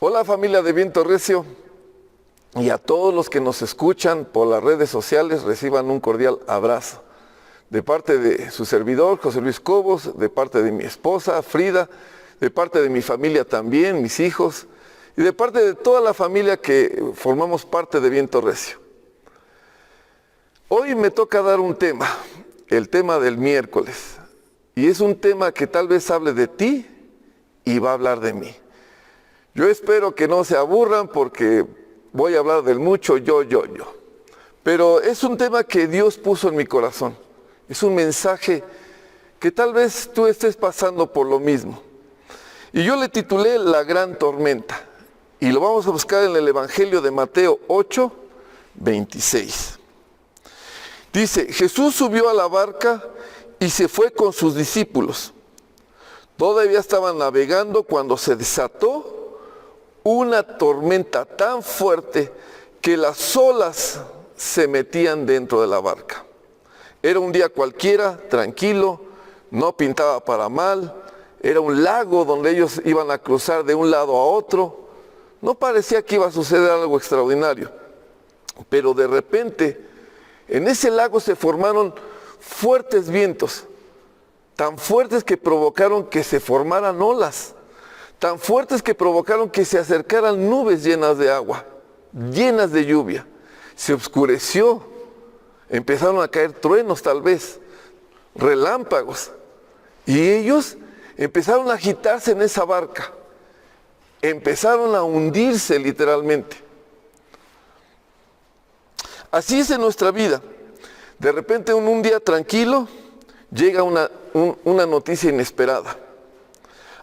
Hola familia de Viento Recio y a todos los que nos escuchan por las redes sociales reciban un cordial abrazo. De parte de su servidor, José Luis Cobos, de parte de mi esposa, Frida, de parte de mi familia también, mis hijos, y de parte de toda la familia que formamos parte de Viento Recio. Hoy me toca dar un tema, el tema del miércoles, y es un tema que tal vez hable de ti y va a hablar de mí. Yo espero que no se aburran porque voy a hablar del mucho yo. Pero es un tema que Dios puso en mi corazón. Es un mensaje que tal vez tú estés pasando por lo mismo. Y yo le titulé La Gran Tormenta. Y lo vamos a buscar en el Evangelio de Mateo 8, 26. Dice, Jesús subió a la barca y se fue con sus discípulos. Todavía estaban navegando cuando se desató una tormenta tan fuerte que las olas se metían dentro de la barca. Era un día cualquiera, tranquilo, no pintaba para mal, era un lago donde ellos iban a cruzar de un lado a otro. No parecía que iba a suceder algo extraordinario, pero de repente en ese lago se formaron fuertes vientos, tan fuertes que provocaron que se formaran olas, tan fuertes que provocaron que se acercaran nubes llenas de agua, llenas de lluvia. Se oscureció, empezaron a caer truenos tal vez, relámpagos, y ellos empezaron a agitarse en esa barca, empezaron a hundirse literalmente. Así es en nuestra vida. De repente un día tranquilo llega una noticia inesperada.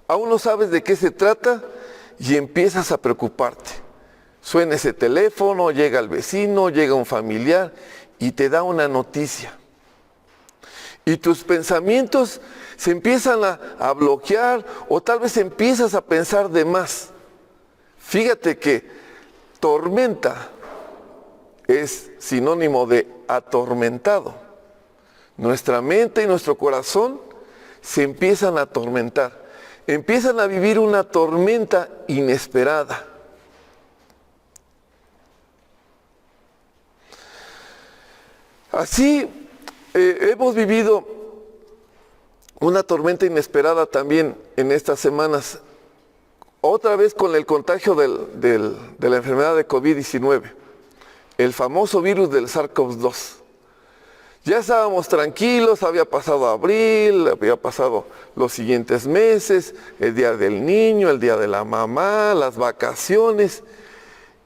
Aún no sabes de qué se trata y empiezas a preocuparte. Suena ese teléfono, llega el vecino, llega un familiar y te da una noticia. Y tus pensamientos se empiezan a bloquear o tal vez empiezas a pensar de más. Fíjate que tormenta es sinónimo de atormentado. Nuestra mente y nuestro corazón se empiezan a atormentar. Empiezan a vivir una tormenta inesperada. Así hemos vivido una tormenta inesperada también en estas semanas, otra vez con el contagio de la enfermedad de COVID-19, el famoso virus del SARS-CoV-2. Ya estábamos tranquilos, había pasado abril, había pasado los siguientes meses, el día del niño, el día de la mamá, las vacaciones.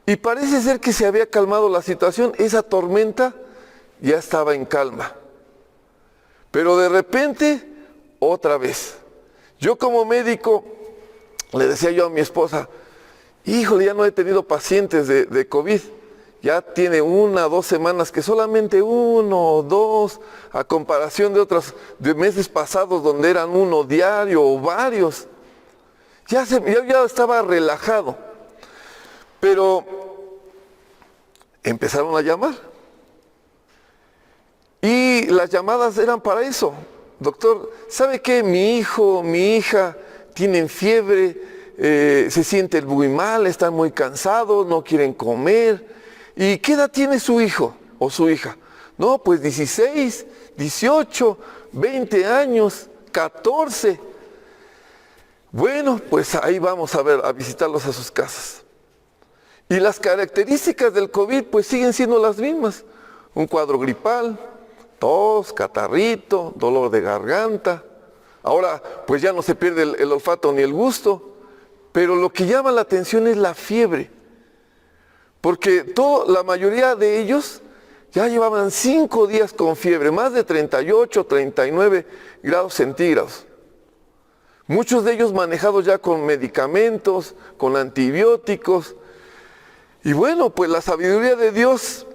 Y parece ser que se había calmado la situación, esa tormenta ya estaba en calma. Pero de repente, otra vez. Yo como médico, le decía yo a mi esposa, híjole, ya no he tenido pacientes de COVID. Ya tiene 1 o 2 semanas que solamente 1 o 2, a comparación de meses pasados donde eran 1 diario o varios. Ya estaba relajado. Pero empezaron a llamar. Y las llamadas eran para eso. Doctor, ¿sabe qué? Mi hijo, mi hija tienen fiebre, se sienten muy mal, están muy cansados, no quieren comer. ¿Y qué edad tiene su hijo o su hija? No, pues 16, 18, 20 años, 14. Bueno, pues ahí vamos a visitarlos a sus casas. Y las características del COVID pues siguen siendo las mismas. Un cuadro gripal, tos, catarrito, dolor de garganta. Ahora pues ya no se pierde el olfato ni el gusto, pero lo que llama la atención es la fiebre. Porque la mayoría de ellos ya llevaban 5 días con fiebre, más de 38, 39 grados centígrados. Muchos de ellos manejados ya con medicamentos, con antibióticos. Y bueno, pues la sabiduría de Dios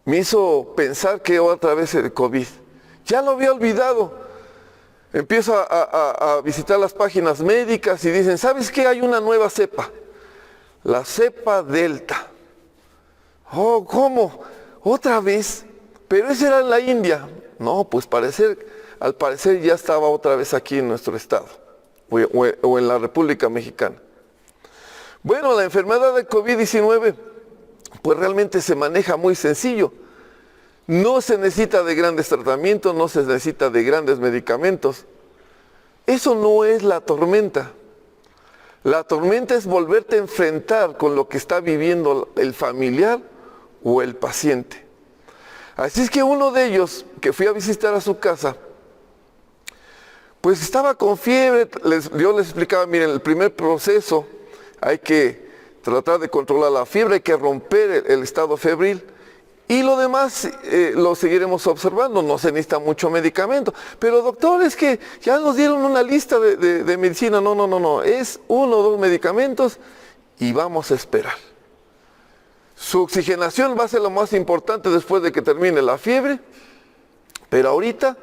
me hizo pensar que otra vez el COVID. Ya lo había olvidado. Empiezo a visitar las páginas médicas y dicen, ¿sabes qué? Hay una nueva cepa. La cepa Delta. Oh, ¿cómo? ¿Otra vez? Pero esa era en la India. No, pues al parecer ya estaba otra vez aquí en nuestro estado, o en la República Mexicana. Bueno, la enfermedad de COVID-19 pues realmente se maneja muy sencillo. No se necesita de grandes tratamientos, no se necesita de grandes medicamentos. Eso no es la tormenta. La tormenta es volverte a enfrentar con lo que está viviendo el familiar o el paciente. Así es que uno de ellos, que fui a visitar a su casa, pues estaba con fiebre. Yo les explicaba, miren, el primer proceso hay que tratar de controlar la fiebre, hay que romper el estado febril. Y lo demás lo seguiremos observando, no se necesita mucho medicamento. Pero doctor, es que ya nos dieron una lista de medicina. No, es 1 o 2 medicamentos y vamos a esperar. Su oxigenación va a ser lo más importante después de que termine la fiebre, pero ahorita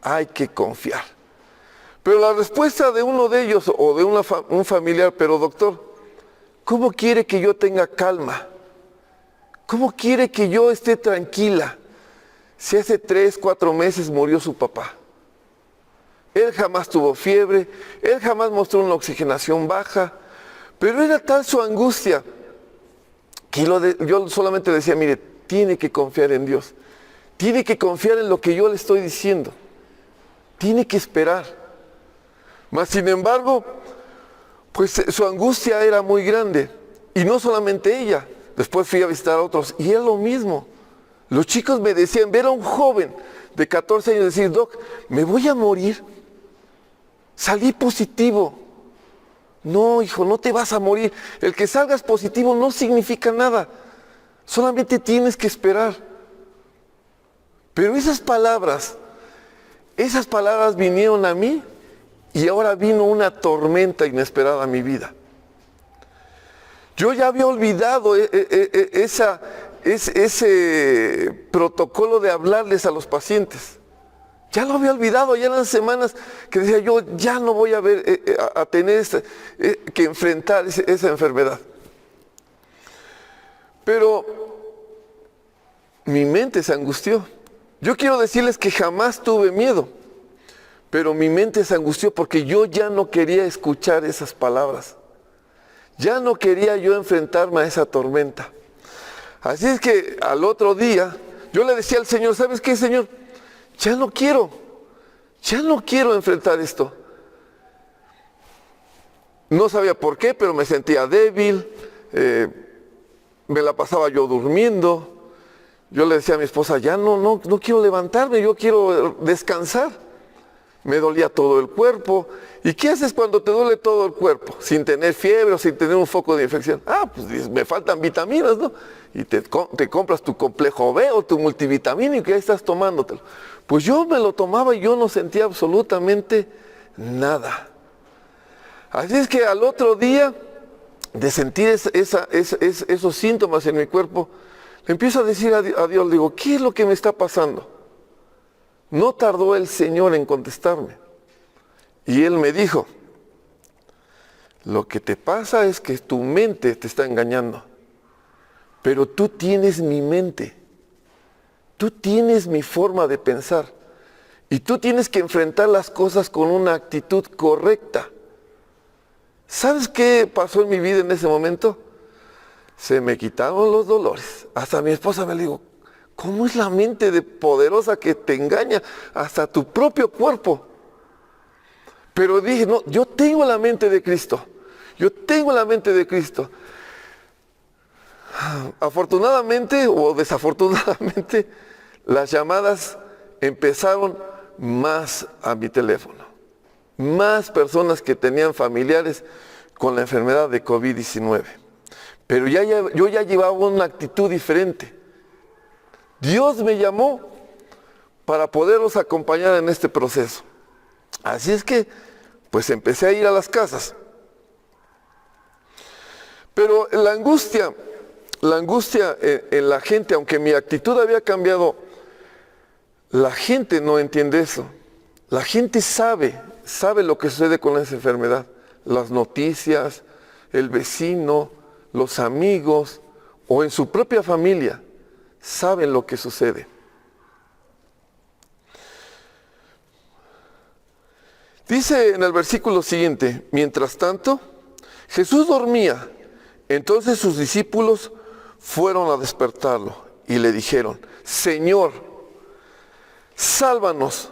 hay que confiar. Pero la respuesta de uno de ellos o de un familiar, pero doctor, ¿cómo quiere que yo tenga calma? ¿Cómo quiere que yo esté tranquila si hace 3, 4 meses murió su papá? Él jamás tuvo fiebre, él jamás mostró una oxigenación baja, pero era tal su angustia que yo solamente decía, mire, tiene que confiar en Dios, tiene que confiar en lo que yo le estoy diciendo, tiene que esperar. Mas sin embargo, pues su angustia era muy grande, y no solamente ella. Después fui a visitar a otros y es lo mismo. Los chicos me decían, ver a un joven de 14 años decir, Doc, me voy a morir. Salí positivo. No, hijo, no te vas a morir. El que salgas positivo no significa nada. Solamente tienes que esperar. Pero esas palabras vinieron a mí y ahora vino una tormenta inesperada a mi vida. Yo ya había olvidado ese protocolo de hablarles a los pacientes. Ya lo había olvidado, ya eran semanas que decía yo, ya no voy a tener que enfrentar esa enfermedad. Pero mi mente se angustió. Yo quiero decirles que jamás tuve miedo, pero mi mente se angustió porque yo ya no quería escuchar esas palabras. Ya no quería yo enfrentarme a esa tormenta. Así es que al otro día, yo le decía al Señor, ¿sabes qué, Señor? Ya no quiero enfrentar esto. No sabía por qué, pero me sentía débil, me la pasaba yo durmiendo. Yo le decía a mi esposa, ya no quiero levantarme, yo quiero descansar. Me dolía todo el cuerpo. ¿Y qué haces cuando te duele todo el cuerpo? Sin tener fiebre o sin tener un foco de infección. Pues me faltan vitaminas, ¿no? Y te compras tu complejo B o tu multivitamínico y ahí estás tomándotelo. Pues yo me lo tomaba y yo no sentía absolutamente nada. Así es que al otro día de sentir esos síntomas en mi cuerpo, le empiezo a decir a Dios, le digo, ¿qué es lo que me está pasando? No tardó el Señor en contestarme. Y Él me dijo, lo que te pasa es que tu mente te está engañando, pero tú tienes mi mente, tú tienes mi forma de pensar, y tú tienes que enfrentar las cosas con una actitud correcta. ¿Sabes qué pasó en mi vida en ese momento? Se me quitaron los dolores. Hasta mi esposa me dijo, ¿cómo es la mente de poderosa que te engaña hasta tu propio cuerpo? Pero dije, no, yo tengo la mente de Cristo. Yo tengo la mente de Cristo. Afortunadamente o desafortunadamente, las llamadas empezaron más a mi teléfono. Más personas que tenían familiares con la enfermedad de COVID-19. Pero yo ya llevaba una actitud diferente. Dios me llamó para poderlos acompañar en este proceso. Así es que, pues empecé a ir a las casas. Pero la angustia en la gente, aunque mi actitud había cambiado, la gente no entiende eso. La gente sabe lo que sucede con esa enfermedad. Las noticias, el vecino, los amigos o en su propia familia saben lo que sucede. Dice en el versículo siguiente, mientras tanto, Jesús dormía Entonces sus discípulos fueron a despertarlo y le dijeron: Señor, sálvanos,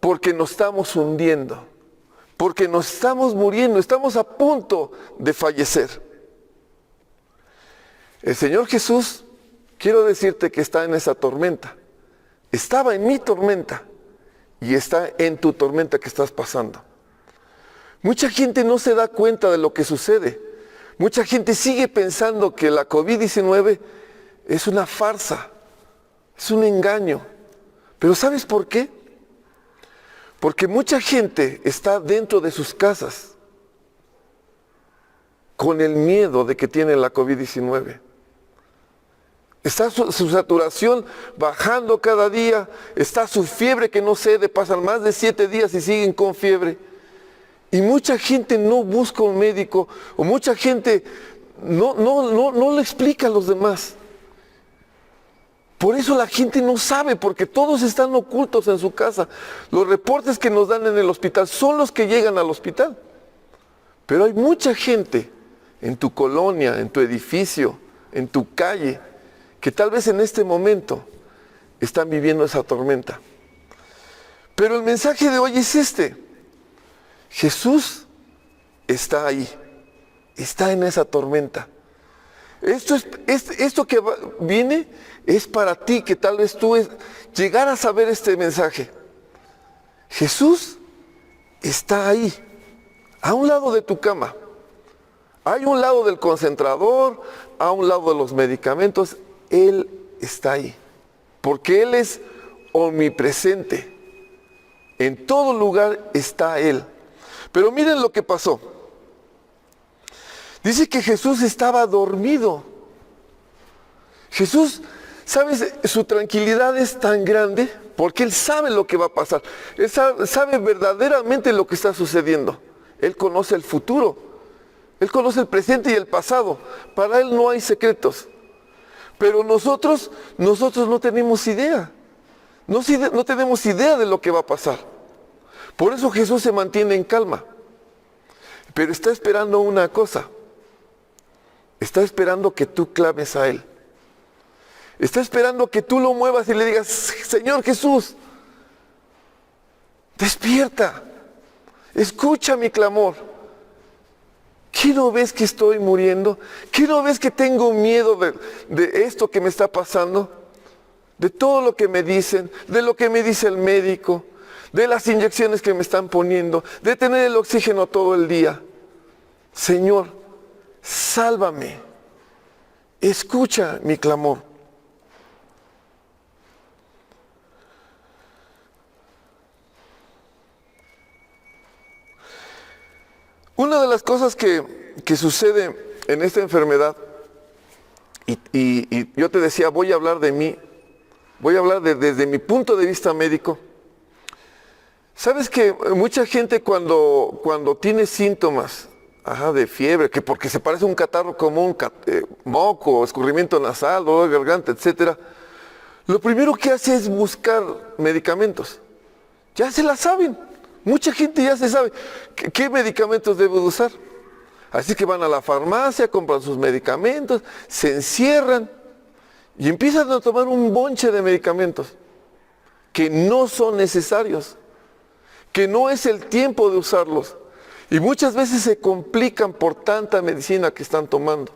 porque nos estamos hundiendo, porque nos estamos muriendo, estamos a punto de fallecer. El Señor Jesús, quiero decirte que está en esa tormenta. Estaba en mi tormenta y está en tu tormenta que estás pasando. Mucha gente no se da cuenta de lo que sucede. Mucha gente sigue pensando que la COVID-19 es una farsa, es un engaño. Pero ¿sabes por qué? Porque mucha gente está dentro de sus casas con el miedo de que tiene la COVID-19. Está su saturación bajando cada día, está su fiebre que no cede, pasan más de 7 días y siguen con fiebre. Y mucha gente no busca un médico, o mucha gente no le explica a los demás. Por eso la gente no sabe, porque todos están ocultos en su casa. Los reportes que nos dan en el hospital son los que llegan al hospital. Pero hay mucha gente en tu colonia, en tu edificio, en tu calle, que tal vez en este momento están viviendo esa tormenta. Pero el mensaje de hoy es este: Jesús está ahí, está en esa tormenta. Esto que viene es para ti, que tal vez tú llegaras a ver este mensaje. Jesús está ahí, a un lado de tu cama. Hay un lado del concentrador, a un lado de los medicamentos. Él está ahí, porque Él es omnipresente. En todo lugar está Él. Pero miren lo que pasó. Dice que Jesús estaba dormido. Jesús, ¿sabes? Su tranquilidad es tan grande porque Él sabe lo que va a pasar. Él sabe verdaderamente lo que está sucediendo. Él conoce el futuro. Él conoce el presente y el pasado. Para Él no hay secretos. Pero nosotros no tenemos idea. No tenemos idea de lo que va a pasar. Por eso Jesús se mantiene en calma. Pero está esperando una cosa. Está esperando que tú clames a Él. Está esperando que tú lo muevas y le digas: Señor Jesús, despierta. Escucha mi clamor. ¿Qué no ves que estoy muriendo? ¿Qué no ves que tengo miedo de esto que me está pasando? De todo lo que me dicen, de lo que me dice el médico, de las inyecciones que me están poniendo, de tener el oxígeno todo el día. Señor, sálvame. Escucha mi clamor. Una de las cosas que sucede en esta enfermedad, y yo te decía, voy a hablar de mí, voy a hablar desde mi punto de vista médico. ¿Sabes que mucha gente cuando tiene síntomas de fiebre, que porque se parece a un catarro común, moco, escurrimiento nasal, dolor de garganta, etcétera, lo primero que hace es buscar medicamentos? Ya se la saben. Mucha gente ya se sabe qué medicamentos debe usar. Así que van a la farmacia, compran sus medicamentos, se encierran y empiezan a tomar un bonche de medicamentos que no son necesarios, que no es el tiempo de usarlos. Y muchas veces se complican por tanta medicina que están tomando.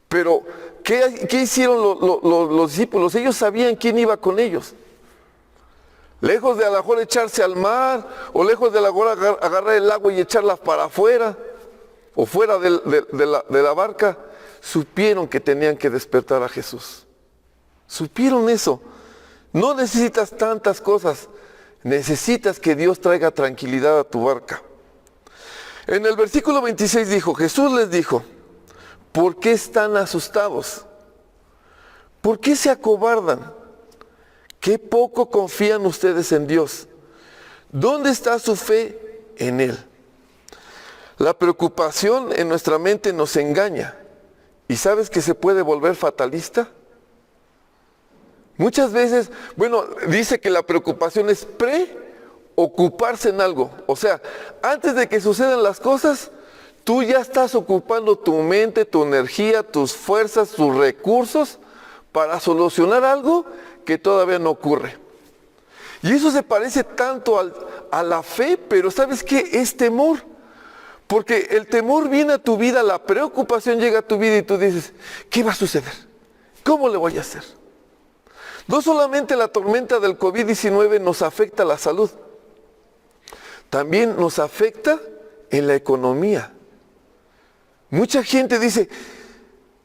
Pero, ¿qué hicieron los discípulos? Ellos sabían quién iba con ellos. Lejos de a lo mejor echarse al mar, o lejos de a lo mejor agarrar el agua y echarla para afuera, o fuera de la barca, supieron que tenían que despertar a Jesús. Supieron eso. No necesitas tantas cosas, necesitas que Dios traiga tranquilidad a tu barca. En el versículo 26 dijo, Jesús les dijo: ¿por qué están asustados? ¿Por qué se acobardan? ¿Qué poco confían ustedes en Dios? ¿Dónde está su fe en Él? La preocupación en nuestra mente nos engaña. ¿Y sabes que se puede volver fatalista? Muchas veces, dice que la preocupación es preocuparse en algo. O sea, antes de que sucedan las cosas, tú ya estás ocupando tu mente, tu energía, tus fuerzas, tus recursos para solucionar algo que todavía no ocurre. Y eso se parece tanto a la fe, pero ¿sabes qué? Es temor. Porque el temor viene a tu vida, la preocupación llega a tu vida y tú dices, ¿qué va a suceder? ¿Cómo le voy a hacer? No solamente la tormenta del COVID-19 nos afecta a la salud, también nos afecta en la economía. Mucha gente dice,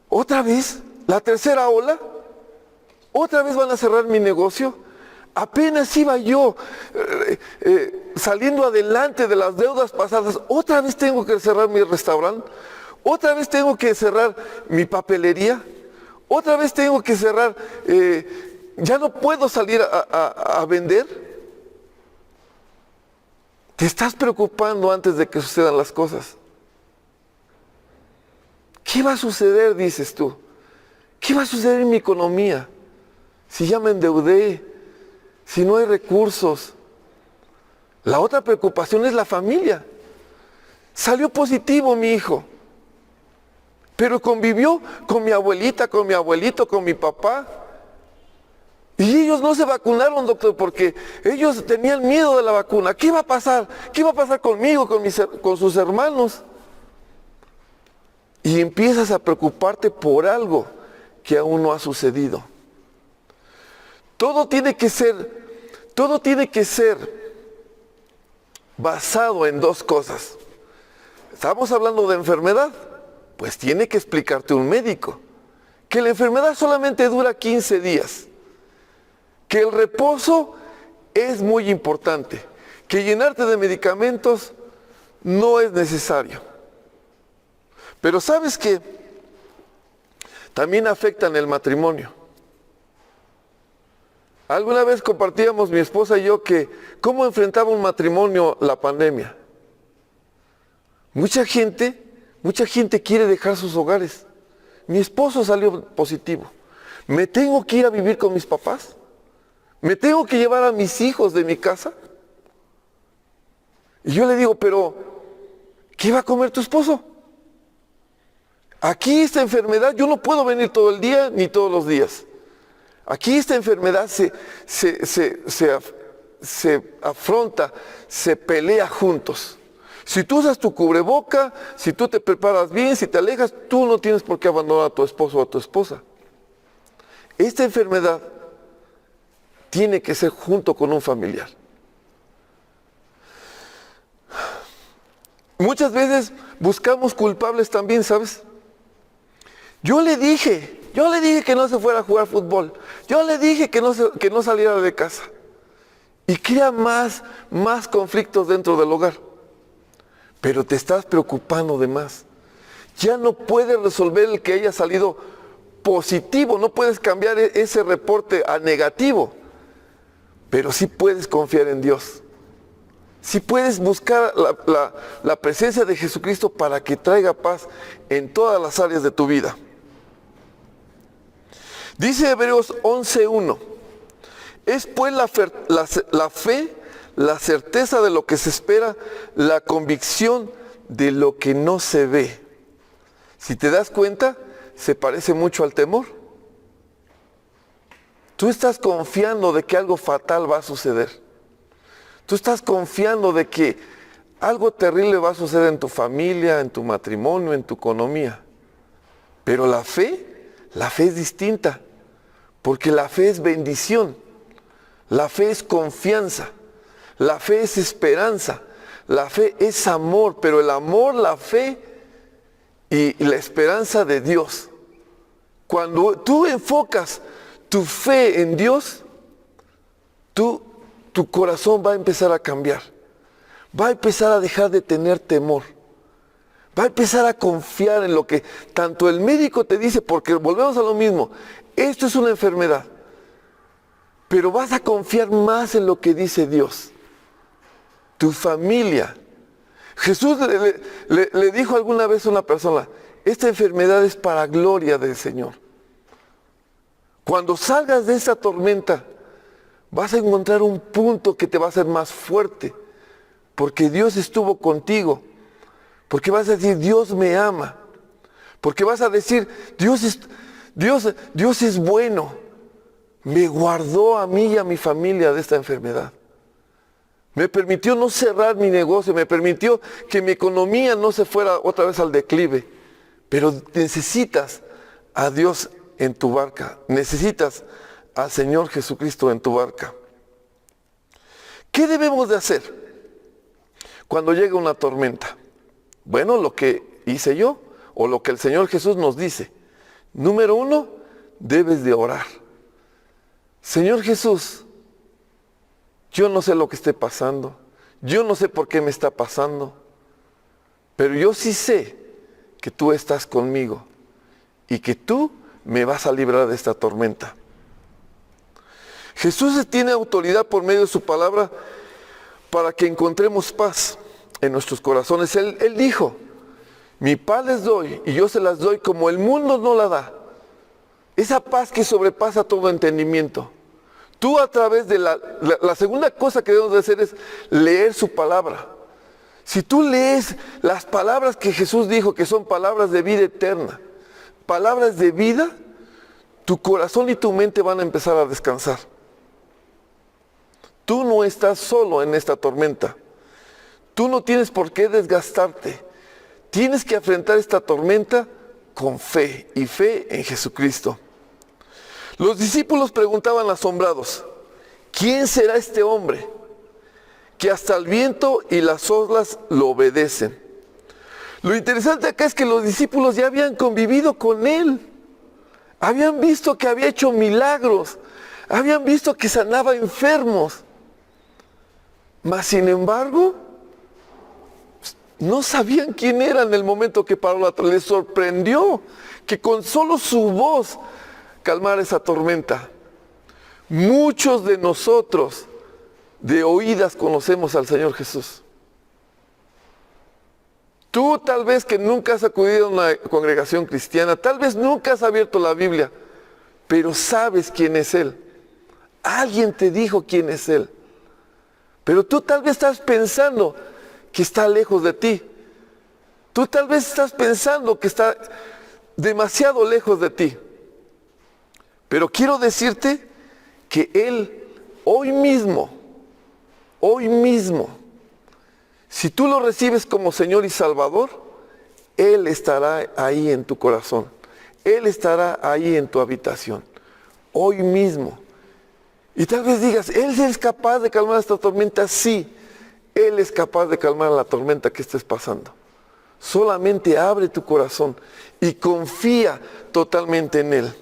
¿otra vez? ¿La tercera ola? ¿Otra vez van a cerrar mi negocio? Apenas iba yo saliendo adelante de las deudas pasadas. ¿Otra vez tengo que cerrar mi restaurante? ¿Otra vez tengo que cerrar mi papelería? ¿Otra vez tengo que cerrar? ¿Ya no puedo salir a vender? Te estás preocupando antes de que sucedan las cosas. ¿Qué va a suceder, dices tú? ¿Qué va a suceder en mi economía? Si ya me endeudé, si no hay recursos. La otra preocupación es la familia. Salió positivo mi hijo, pero convivió con mi abuelita, con mi abuelito, con mi papá. Y ellos no se vacunaron, doctor, porque ellos tenían miedo de la vacuna. ¿Qué va a pasar? ¿Qué va a pasar conmigo, con sus hermanos? Y empiezas a preocuparte por algo que aún no ha sucedido. Todo tiene que ser basado en dos cosas. Estamos hablando de enfermedad, pues tiene que explicarte un médico que la enfermedad solamente dura 15 días, que el reposo es muy importante, que llenarte de medicamentos no es necesario. Pero ¿sabes qué? También afectan el matrimonio. Alguna vez compartíamos mi esposa y yo que cómo enfrentaba un matrimonio la pandemia. Mucha gente quiere dejar sus hogares. Mi esposo salió positivo. ¿Me tengo que ir a vivir con mis papás? ¿Me tengo que llevar a mis hijos de mi casa? Y yo le digo, pero ¿qué va a comer tu esposo? Aquí esta enfermedad, yo no puedo venir todo el día ni todos los días. Aquí esta enfermedad se afronta, se pelea juntos. Si tú usas tu cubreboca, si tú te preparas bien, si te alejas, tú no tienes por qué abandonar a tu esposo o a tu esposa. Esta enfermedad tiene que ser junto con un familiar. Muchas veces buscamos culpables también, ¿sabes? Yo le dije que no se fuera a jugar fútbol. Yo le dije que no saliera de casa. Y crea más conflictos dentro del hogar. Pero te estás preocupando de más. Ya no puedes resolver el que haya salido positivo. No puedes cambiar ese reporte a negativo. Pero sí puedes confiar en Dios. Sí puedes buscar la presencia de Jesucristo para que traiga paz en todas las áreas de tu vida. Dice Hebreos 11:1, es pues la fe, la certeza de lo que se espera, la convicción de lo que no se ve. Si te das cuenta, se parece mucho al temor. Tú estás confiando de que algo fatal va a suceder. Tú estás confiando de que algo terrible va a suceder en tu familia, en tu matrimonio, en tu economía. Pero la fe es distinta. Porque la fe es bendición, la fe es confianza, la fe es esperanza, la fe es amor, pero el amor, la fe y la esperanza de Dios. Cuando tú enfocas tu fe en Dios, tu corazón va a empezar a cambiar, va a empezar a dejar de tener temor, va a empezar a confiar en lo que tanto el médico te dice, porque volvemos a lo mismo. Esto es una enfermedad, pero vas a confiar más en lo que dice Dios. Tu familia. Jesús le dijo alguna vez a una persona, esta enfermedad es para gloria del Señor. Cuando salgas de esta tormenta, vas a encontrar un punto que te va a hacer más fuerte, porque Dios estuvo contigo Porque vas a decir, Dios me ama. Porque vas a decir, Dios es bueno. Me guardó a mí y a mi familia de esta enfermedad. Me permitió no cerrar mi negocio, me permitió que mi economía no se fuera otra vez al declive. Pero necesitas a Dios en tu barca, necesitas al Señor Jesucristo en tu barca. ¿Qué debemos de hacer cuando llega una tormenta? Bueno, lo que hice yo, o lo que el Señor Jesús nos dice. Número 1, debes de orar. Señor Jesús, yo no sé lo que esté pasando, yo no sé por qué me está pasando, pero yo sí sé que tú estás conmigo y que tú me vas a librar de esta tormenta. Jesús tiene autoridad por medio de su palabra para que encontremos paz en nuestros corazones. Él dijo, mi paz les doy y yo se las doy como el mundo no la da. Esa paz que sobrepasa todo entendimiento. Tú a través de la segunda cosa que debemos de hacer es leer su palabra. Si tú lees las palabras que Jesús dijo, que son palabras de vida eterna, palabras de vida, tu corazón y tu mente van a empezar a descansar. Tú no estás solo en esta tormenta. Tú no tienes por qué desgastarte. Tienes que enfrentar esta tormenta con fe y fe en Jesucristo. Los discípulos preguntaban asombrados, ¿quién será este hombre que hasta el viento y las olas lo obedecen? Lo interesante acá es que los discípulos ya habían convivido con él. Habían visto que había hecho milagros. Habían visto que sanaba enfermos. Mas sin embargo, no sabían quién era en el momento que paró la tormenta. Les sorprendió que con solo su voz calmara esa tormenta. Muchos de nosotros de oídas conocemos al Señor Jesús. Tú tal vez que nunca has acudido a una congregación cristiana, tal vez nunca has abierto la Biblia, pero sabes quién es Él. Alguien te dijo quién es Él. Pero tú tal vez estás pensando que está lejos de ti. Tú tal vez estás pensando que está demasiado lejos de ti. Pero quiero decirte que Él hoy mismo, si tú lo recibes como Señor y Salvador, Él estará ahí en tu corazón. Él estará ahí en tu habitación. Hoy mismo. Y tal vez digas, ¿Él es capaz de calmar esta tormenta? Sí, Él es capaz de calmar la tormenta que estés pasando. Solamente abre tu corazón y confía totalmente en Él.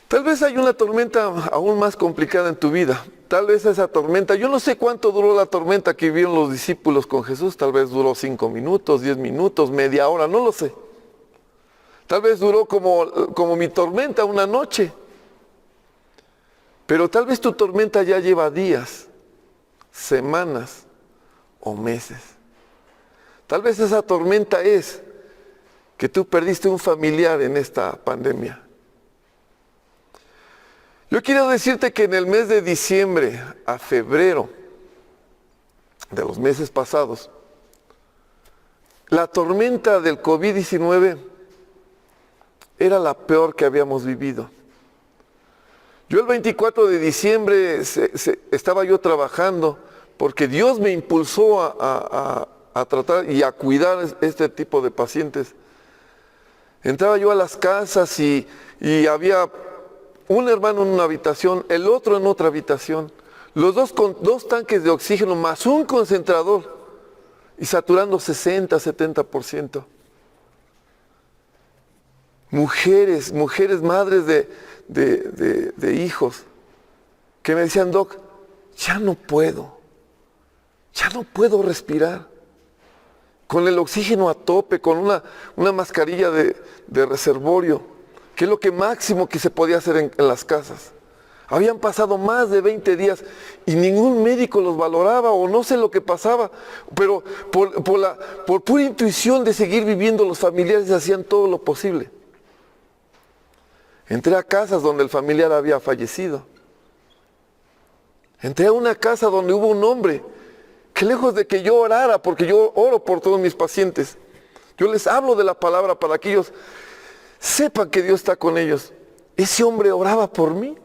Tal vez hay una tormenta aún más complicada en tu vida. Tal vez esa tormenta, yo no sé cuánto duró la tormenta que vivieron los discípulos con Jesús. Tal vez duró 5 minutos, 10 minutos, media hora, no lo sé. Tal vez duró como mi tormenta una noche. Pero tal vez tu tormenta ya lleva días, semanas o meses. Tal vez esa tormenta es que tú perdiste un familiar en esta pandemia. Yo quiero decirte que en el mes de diciembre a febrero de los meses pasados, la tormenta del COVID-19 era la peor que habíamos vivido. Yo el 24 de diciembre estaba yo trabajando porque Dios me impulsó a tratar y a cuidar este tipo de pacientes. Entraba yo a las casas y había un hermano en una habitación, el otro en otra habitación, los dos con 2 tanques de oxígeno más un concentrador y saturando 60, 70%. Mujeres, madres de hijos, que me decían, Doc, ya no puedo respirar. Con el oxígeno a tope, con una mascarilla de reservorio, que es lo que máximo que se podía hacer en las casas. Habían pasado más de 20 días y ningún médico los valoraba o no sé lo que pasaba, pero por pura intuición de seguir viviendo, los familiares hacían todo lo posible. Entré a casas donde el familiar había fallecido. Entré a una casa donde hubo un hombre que lejos de que yo orara, porque yo oro por todos mis pacientes, yo les hablo de la palabra para que ellos sepan que Dios está con ellos. Ese hombre oraba por mí.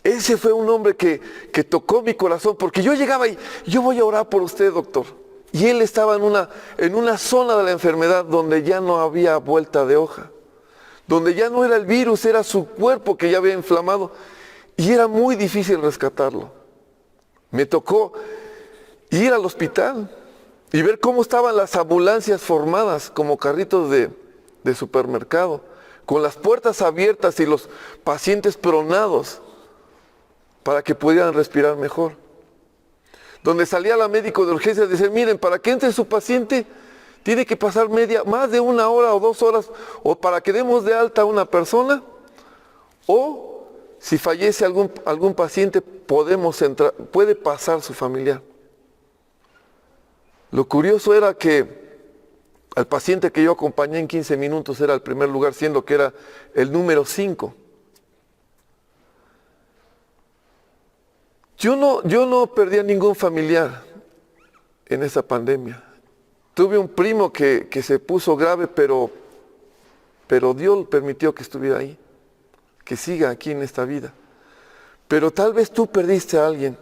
Ese fue un hombre que tocó mi corazón, porque yo llegaba y yo voy a orar por usted, doctor. Y él estaba en una zona de la enfermedad donde ya no había vuelta de hoja, donde ya no era el virus, era su cuerpo que ya había inflamado y era muy difícil rescatarlo. Me tocó ir al hospital y ver cómo estaban las ambulancias formadas como carritos de supermercado, con las puertas abiertas y los pacientes pronados para que pudieran respirar mejor. Donde salía la médico de urgencia y decía, miren, para que entre su paciente tiene que pasar más de 1 hora o 2 horas, o para que demos de alta a una persona, o si fallece algún paciente, puede pasar su familiar. Lo curioso era que al paciente que yo acompañé en 15 minutos era el primer lugar, siendo que era el número 5. Yo no perdí a ningún familiar en esa pandemia. Tuve un primo que se puso grave, pero Dios permitió que estuviera ahí, que siga aquí en esta vida. Pero tal vez tú perdiste a alguien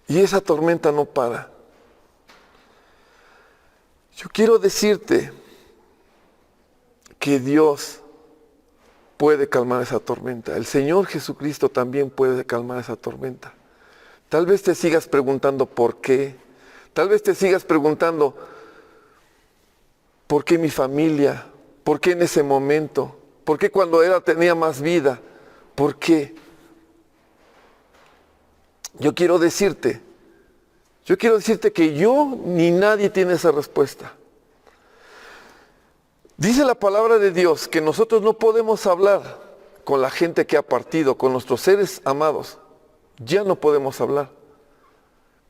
y esa tormenta no para. Yo quiero decirte que Dios puede calmar esa tormenta. El Señor Jesucristo también puede calmar esa tormenta. Tal vez te sigas preguntando por qué. Tal vez te sigas preguntando por qué mi familia, por qué en ese momento, por qué cuando tenía más vida, por qué. Yo quiero decirte que yo ni nadie tiene esa respuesta. Dice la palabra de Dios que nosotros no podemos hablar con la gente que ha partido, con nuestros seres amados. Ya no podemos hablar.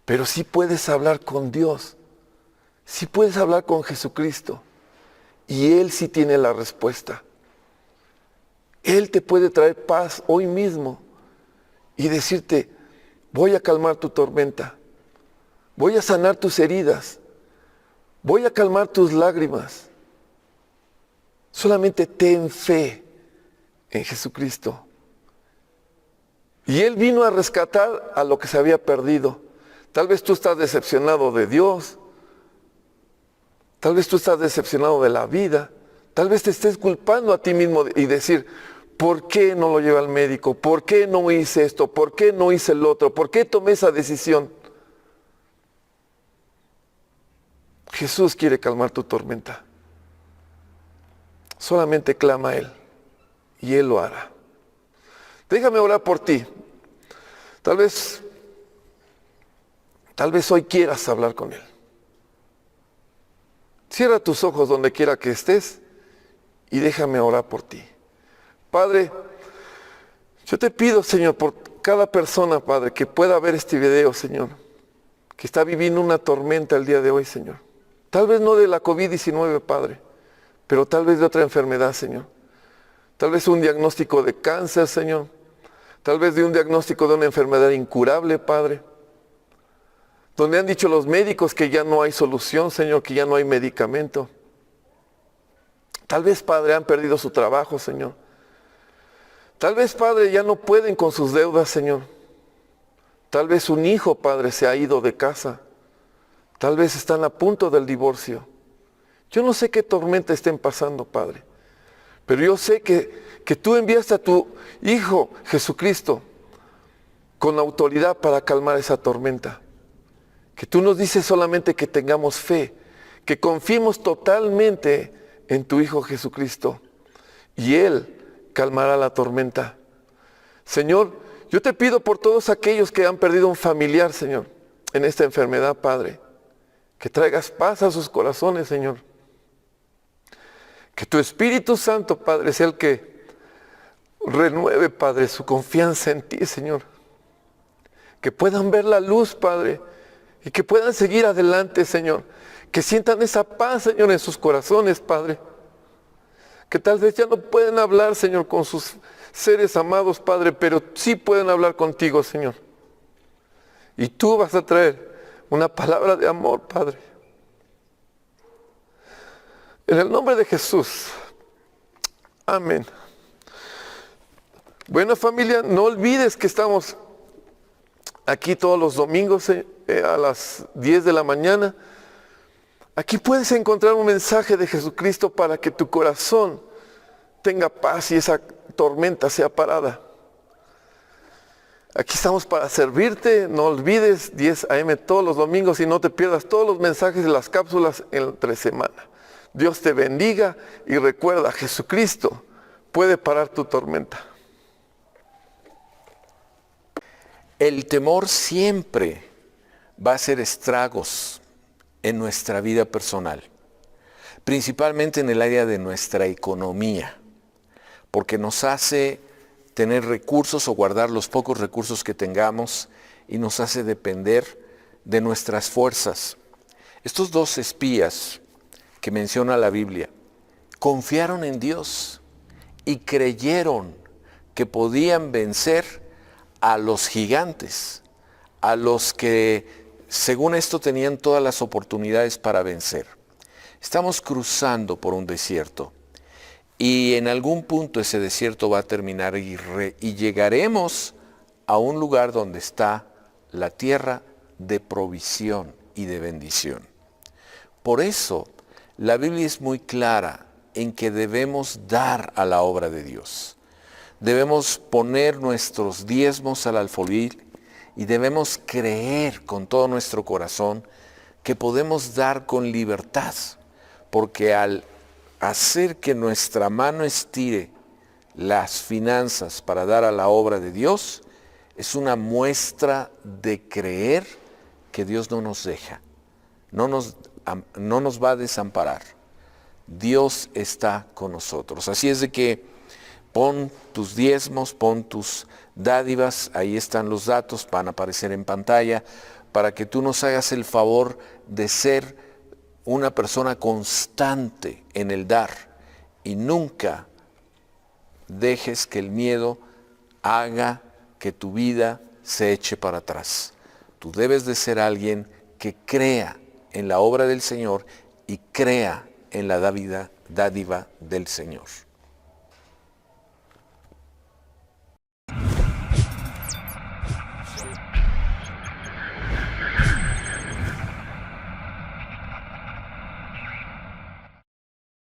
Pero sí puedes hablar con Dios. Sí puedes hablar con Jesucristo. Y Él sí tiene la respuesta. Él te puede traer paz hoy mismo y decirte, voy a calmar tu tormenta. Voy a sanar tus heridas. Voy a calmar tus lágrimas. Solamente ten fe en Jesucristo. Y Él vino a rescatar a lo que se había perdido. Tal vez tú estás decepcionado de Dios. Tal vez tú estás decepcionado de la vida. Tal vez te estés culpando a ti mismo y decir, ¿por qué no lo llevé al médico? ¿Por qué no hice esto? ¿Por qué no hice el otro? ¿Por qué tomé esa decisión? Jesús quiere calmar tu tormenta. Solamente clama a Él y Él lo hará. Déjame orar por ti. Tal vez hoy quieras hablar con Él. Cierra tus ojos donde quiera que estés y déjame orar por ti. Padre, yo te pido, Señor, por cada persona, Padre, que pueda ver este video, Señor, que está viviendo una tormenta el día de hoy, Señor. Tal vez no de la COVID-19, Padre, pero tal vez de otra enfermedad, Señor. Tal vez un diagnóstico de cáncer, Señor. Tal vez de un diagnóstico de una enfermedad incurable, Padre. Donde han dicho los médicos que ya no hay solución, Señor, que ya no hay medicamento. Tal vez, Padre, han perdido su trabajo, Señor. Tal vez, Padre, ya no pueden con sus deudas, Señor. Tal vez un hijo, Padre, se ha ido de casa. Tal vez están a punto del divorcio. Yo no sé qué tormenta estén pasando, Padre. Pero yo sé que tú enviaste a tu Hijo Jesucristo con autoridad para calmar esa tormenta. Que tú nos dices solamente que tengamos fe, que confiemos totalmente en tu Hijo Jesucristo. Y Él calmará la tormenta. Señor, yo te pido por todos aquellos que han perdido un familiar, Señor, en esta enfermedad, Padre. Que traigas paz a sus corazones, Señor. Que tu Espíritu Santo, Padre, sea el que renueve, Padre, su confianza en ti, Señor. Que puedan ver la luz, Padre, y que puedan seguir adelante, Señor. Que sientan esa paz, Señor, en sus corazones, Padre. que tal vez ya no pueden hablar, Señor, con sus seres amados, Padre, pero sí pueden hablar contigo, Señor. Y tú vas a traer una palabra de amor, Padre. En el nombre de Jesús. Amén. Bueno, familia, no olvides que estamos aquí todos los domingos a las 10 de la mañana. Aquí puedes encontrar un mensaje de Jesucristo para que tu corazón tenga paz y esa tormenta sea parada. Aquí estamos para servirte. No olvides 10 a.m. todos los domingos y no te pierdas todos los mensajes de las cápsulas entre semana. Dios te bendiga y recuerda, Jesucristo puede parar tu tormenta. El temor siempre va a hacer estragos en nuestra vida personal, principalmente en el área de nuestra economía, porque nos hace tener recursos o guardar los pocos recursos que tengamos y nos hace depender de nuestras fuerzas. Estos dos espías que menciona la Biblia confiaron en Dios y creyeron que podían vencer a los gigantes, a los que según esto tenían todas las oportunidades para vencer. Estamos cruzando por un desierto y en algún punto ese desierto va a terminar y llegaremos a un lugar donde está la tierra de provisión y de bendición. Por eso la Biblia es muy clara en que debemos dar a la obra de Dios. Debemos poner nuestros diezmos al alfolí y debemos creer con todo nuestro corazón que podemos dar con libertad, porque al hacer que nuestra mano estire las finanzas para dar a la obra de Dios, es una muestra de creer que Dios no nos deja, no nos va a desamparar. Dios está con nosotros. Así es de que pon tus diezmos, pon tus dádivas, ahí están los datos, van a aparecer en pantalla, para que tú nos hagas el favor de ser una persona constante en el dar y nunca dejes que el miedo haga que tu vida se eche para atrás. Tú debes de ser alguien que crea en la obra del Señor y crea en la dádiva del Señor.